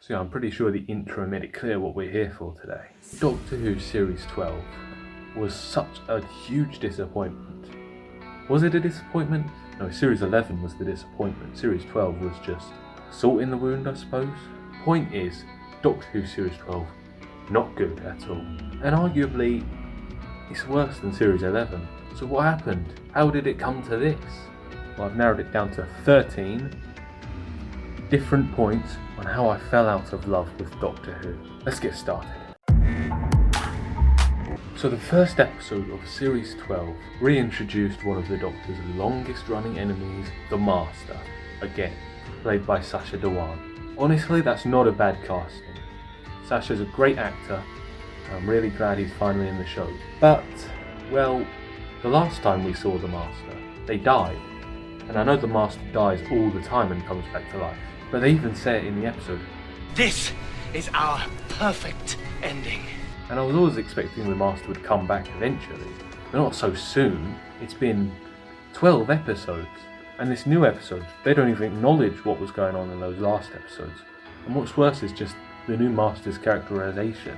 So yeah, I'm pretty sure the intro made it clear what we're here for today. Doctor Who Series 12 was such a huge disappointment. Was it a disappointment? No, Series 11 was the disappointment. Series 12 was just salt in the wound, I suppose. Point is, Doctor Who Series 12, not good at all. And arguably, it's worse than Series 11. So what happened? How did it come to this? Well, I've narrowed it down to 13 different points on how I fell out of love with Doctor Who. Let's get started. So the first episode of Series 12 reintroduced one of the Doctor's longest running enemies, the Master, again, played by Sacha Dhawan. Honestly, that's not a bad casting. Sacha's a great actor, and I'm really glad he's finally in the show. But, well, the last time we saw the Master, they died. And I know the Master dies all the time and comes back to life. But they even say it in the episode. This is our perfect ending. And I was always expecting the Master would come back eventually. But not so soon. It's been 12 episodes. And this new episode, they don't even acknowledge what was going on in those last episodes. And what's worse is just the new Master's characterization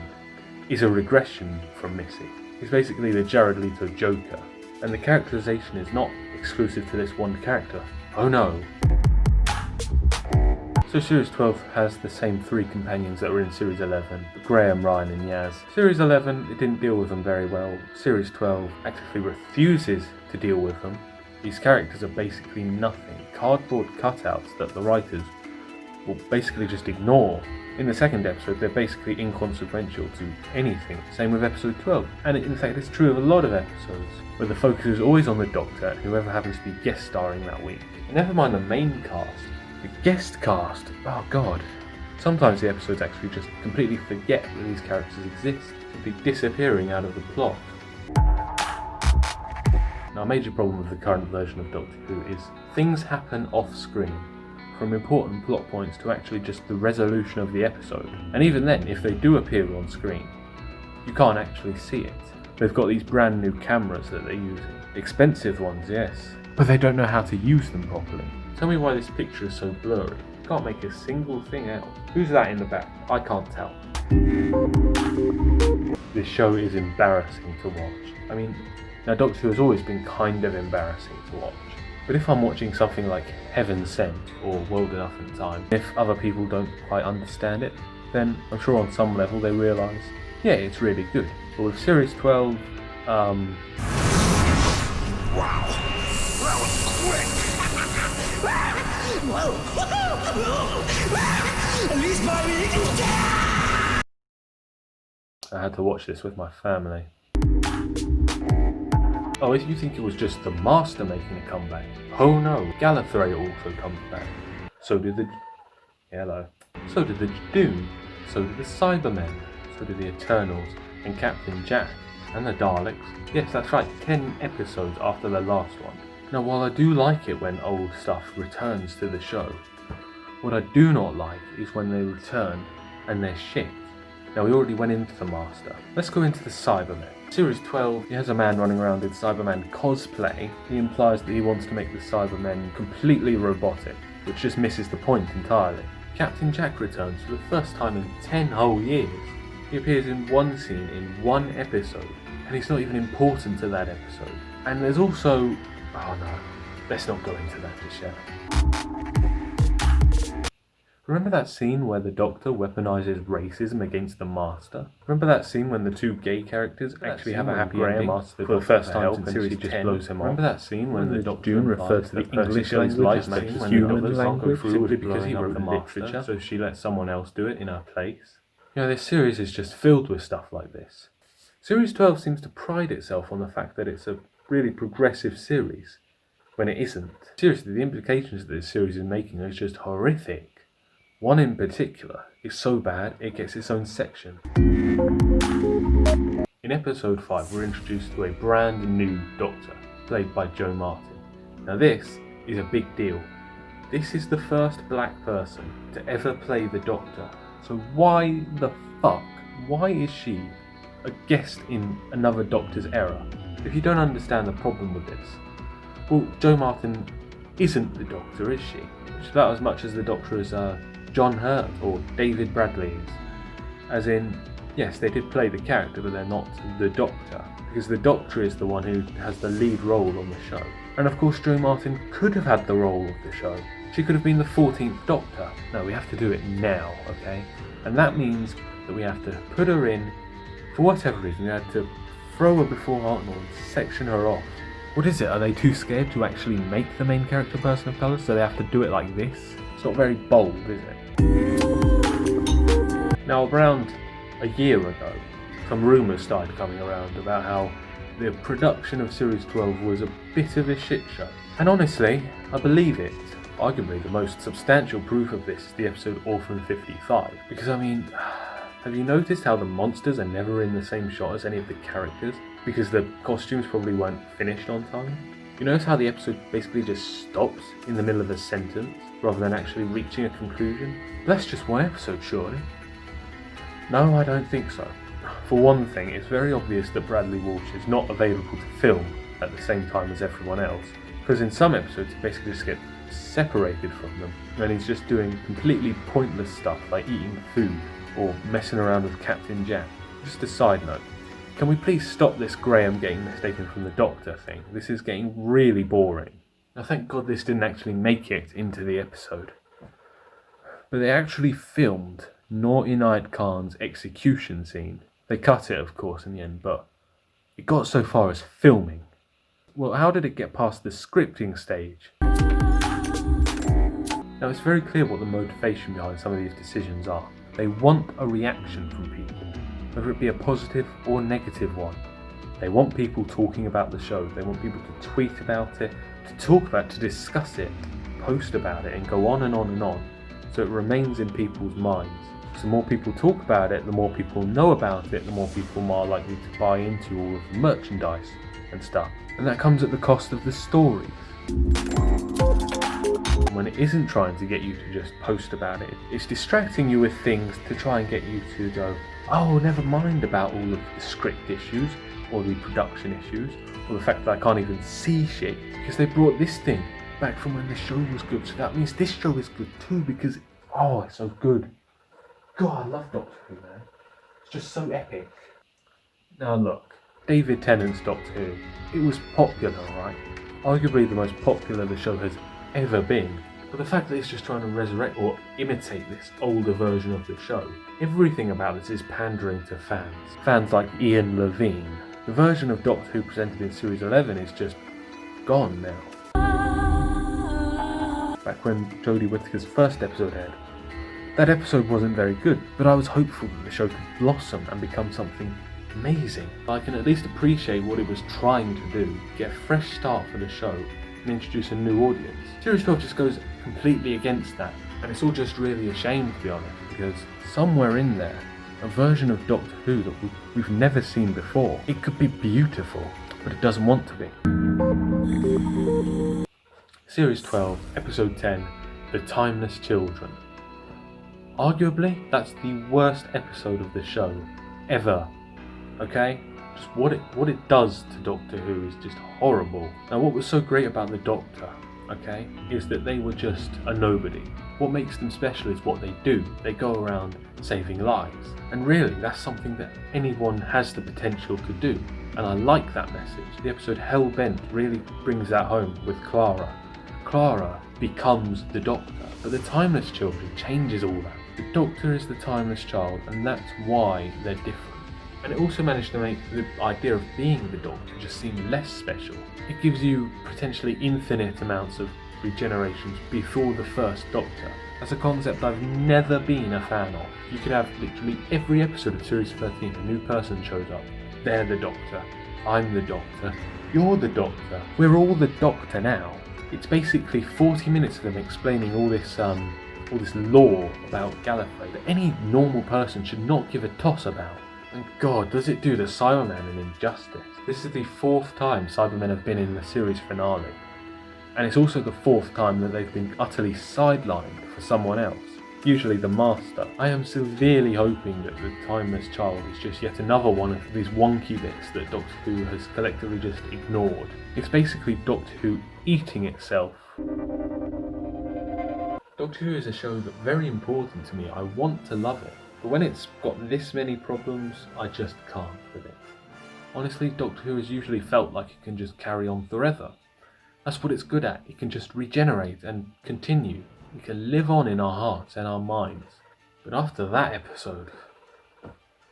is a regression from Missy. He's basically the Jared Leto Joker. And the characterization is not exclusive to this one character. Oh no. So Series 12 has the same three companions that were in Series 11, Graham, Ryan and Yaz. Series 11, it didn't deal with them very well. Series 12 actively refuses to deal with them. These characters are basically nothing, cardboard cutouts that the writers will basically just ignore. In the second episode, they're basically inconsequential to anything. Same with episode 12. And in fact, it's true of a lot of episodes, where the focus is always on the Doctor and whoever happens to be guest starring that week. And never mind the main cast. The guest cast, oh god. Sometimes the episodes actually just completely forget that these characters exist, simply disappearing out of the plot. Now a major problem with the current version of Doctor Who is things happen off screen, from important plot points to actually just the resolution of the episode. And even then, if they do appear on screen, you can't actually see it. They've got these brand new cameras that they're using. Expensive ones, yes, but they don't know how to use them properly. Tell me why this picture is so blurry. Can't make a single thing out. Who's that in the back? I can't tell. This show is embarrassing to watch. I mean, now Doctor Who has always been kind of embarrassing to watch. But if I'm watching something like Heaven Sent or World Enough in Time, if other people don't quite understand it, then I'm sure on some level they realise, yeah, it's really good. But with Series 12, Wow. That was quick. At least my I had to watch this with my family. Oh, if you think it was just the Master making a comeback, oh no, Gallifrey also comes back. So did the... Hello. So did the Jadoon. So did the Cybermen. So did the Eternals. And Captain Jack. And the Daleks. Yes, that's right, 10 episodes after the last one. Now, while I do like it when old stuff returns to the show, what I do not like is when they return and they're shit. Now, we already went into the Master. Let's go into the Cybermen. Series 12, he has a man running around in Cyberman cosplay. He implies that he wants to make the Cybermen completely robotic, which just misses the point entirely. Captain Jack returns for the first time in 10 whole years. He appears in one scene in one episode, and he's not even important to that episode. And there's also... oh no, let's not go into that just yet. Remember that scene where the Doctor weaponizes racism against the Master? Remember that scene when the two gay characters actually have a happy ending for the first time in Series 10? Just blows him off. Remember that scene when the Doctor referred to the English language as the human language simply because he wrote the literature, so she let someone else do it in her place? You know, this series is just filled with stuff like this. Series 12 seems to pride itself on the fact that it's a really progressive series, when it isn't. Seriously, the implications that this series is making are just horrific. One in particular is so bad it gets its own section. In episode 5, we're introduced to a brand new Doctor, played by Jo Martin. Now this is a big deal. This is the first black person to ever play the Doctor. So why the fuck? Why is she a guest in another Doctor's era? If you don't understand the problem with this, well, Jo Martin isn't the Doctor, is she? She's about as much as the Doctor as John Hurt or David Bradley is. As in, yes, they did play the character, but they're not the Doctor, because the Doctor is the one who has the lead role on the show. And of course, Jo Martin could have had the role of the show. She could have been the 14th Doctor. No, we have to do it now, okay? And that means that we have to put her in, for whatever reason, we have to throw her before Hartnell and section her off. What is it? Are they too scared to actually make the main character a person of colour, so they have to do it like this? It's not very bold, is it? Now, around a year ago, some rumours started coming around about how the production of Series 12 was a bit of a shit show. And honestly, I believe it. Arguably, the most substantial proof of this is the episode Orphan 55. Because, I mean, have you noticed how the monsters are never in the same shot as any of the characters? Because the costumes probably weren't finished on time? You notice how the episode basically just stops in the middle of a sentence, rather than actually reaching a conclusion? That's just one episode, surely? No, I don't think so. For one thing, it's very obvious that Bradley Walsh is not available to film at the same time as everyone else, because in some episodes he basically just gets separated from them, and he's just doing completely pointless stuff like eating food or messing around with Captain Jack. Just a side note, can we please stop this Graham getting mistaken from the Doctor thing? This is getting really boring. Now thank God this didn't actually make it into the episode. But they actually filmed Naughty Night Khan's execution scene. They cut it, of course, in the end, but it got so far as filming. Well, how did it get past the scripting stage? Now, it's very clear what the motivation behind some of these decisions are. They want a reaction from people, whether it be a positive or negative one. They want people talking about the show. They want people to tweet about it, to talk about it, to discuss it, post about it, and go on and on and on, so it remains in people's minds. So the more people talk about it, the more people know about it, the more people are likely to buy into all of the merchandise and stuff. And that comes at the cost of the stories. When it isn't trying to get you to just post about it, it's distracting you with things to try and get you to go, oh, never mind about all of the script issues, or the production issues, or the fact that I can't even see shit, because they brought this thing back from when the show was good, so that means this show is good too, because, oh, it's so good. God, I love Doctor Who, man. It's just so epic. Now look, David Tennant's Doctor Who, it was popular, right? Arguably the most popular the show has ever been. But the fact that it's just trying to resurrect or imitate this older version of the show, everything about this is pandering to fans. Fans like Ian Levine. The version of Doctor Who presented in Series 11 is just gone now. Back when Jodie Whittaker's first episode aired, that episode wasn't very good, but I was hopeful that the show could blossom and become something amazing. I can at least appreciate what it was trying to do, get a fresh start for the show and introduce a new audience. Series 12 just goes completely against that, and it's all just really a shame, to be honest, because somewhere in there, a version of Doctor Who that we've never seen before, it could be beautiful, but it doesn't want to be. Series 12, Episode 10, The Timeless Children. Arguably, that's the worst episode of the show ever. Okay? Just what it does to Doctor Who is just horrible. Now, what was so great about the Doctor, okay, is that they were just a nobody. What makes them special is what they do. They go around saving lives. And really, that's something that anyone has the potential to do. And I like that message. The episode Hellbent really brings that home with Clara. Clara becomes the Doctor, but the Timeless Children changes all that. The Doctor is the timeless child, and that's why they're different. And it also managed to make the idea of being the Doctor just seem less special. It gives you potentially infinite amounts of regenerations before the first Doctor. That's a concept I've never been a fan of. You could have literally every episode of Series 13, a new person shows up. They're the Doctor. I'm the Doctor. You're the Doctor. We're all the Doctor now. It's basically 40 minutes of them explaining all this lore about Gallifrey that any normal person should not give a toss about. And God, does it do the Cybermen an injustice. This is the 4th time Cybermen have been in the series finale. And it's also the 4th time that they've been utterly sidelined for someone else. Usually the Master. I am severely hoping that the Timeless Child is just yet another one of these wonky bits that Doctor Who has collectively just ignored. It's basically Doctor Who eating itself. Doctor Who is a show that's very important to me. I want to love it. But when it's got this many problems, I just can't with it. Honestly, Doctor Who has usually felt like it can just carry on forever. That's what it's good at. It can just regenerate and continue. It can live on in our hearts and our minds. But after that episode,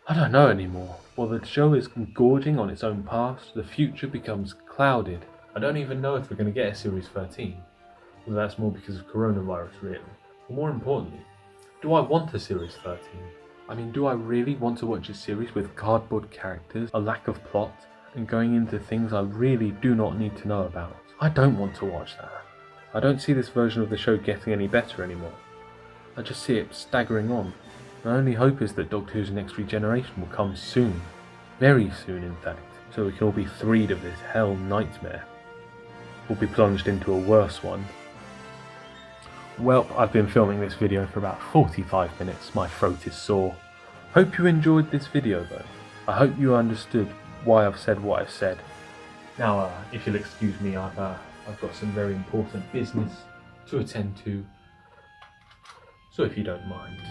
I don't know anymore. While the show is gorging on its own past, the future becomes clouded. I don't even know if we're going to get a Series 13. Well, that's more because of coronavirus, really. But more importantly, do I want a Series 13? I mean, do I really want to watch a series with cardboard characters, a lack of plot, and going into things I really do not need to know about? I don't want to watch that. I don't see this version of the show getting any better anymore. I just see it staggering on. My only hope is that Doctor Who's next regeneration will come soon. Very soon, in fact. So we can all be freed of this hell nightmare. We'll be plunged into a worse one. Well, I've been filming this video for about 45 minutes. My throat is sore. Hope you enjoyed this video though. I hope you understood why I've said what I've said. Now, if you'll excuse me, I've got some very important business to attend to. So if you don't mind.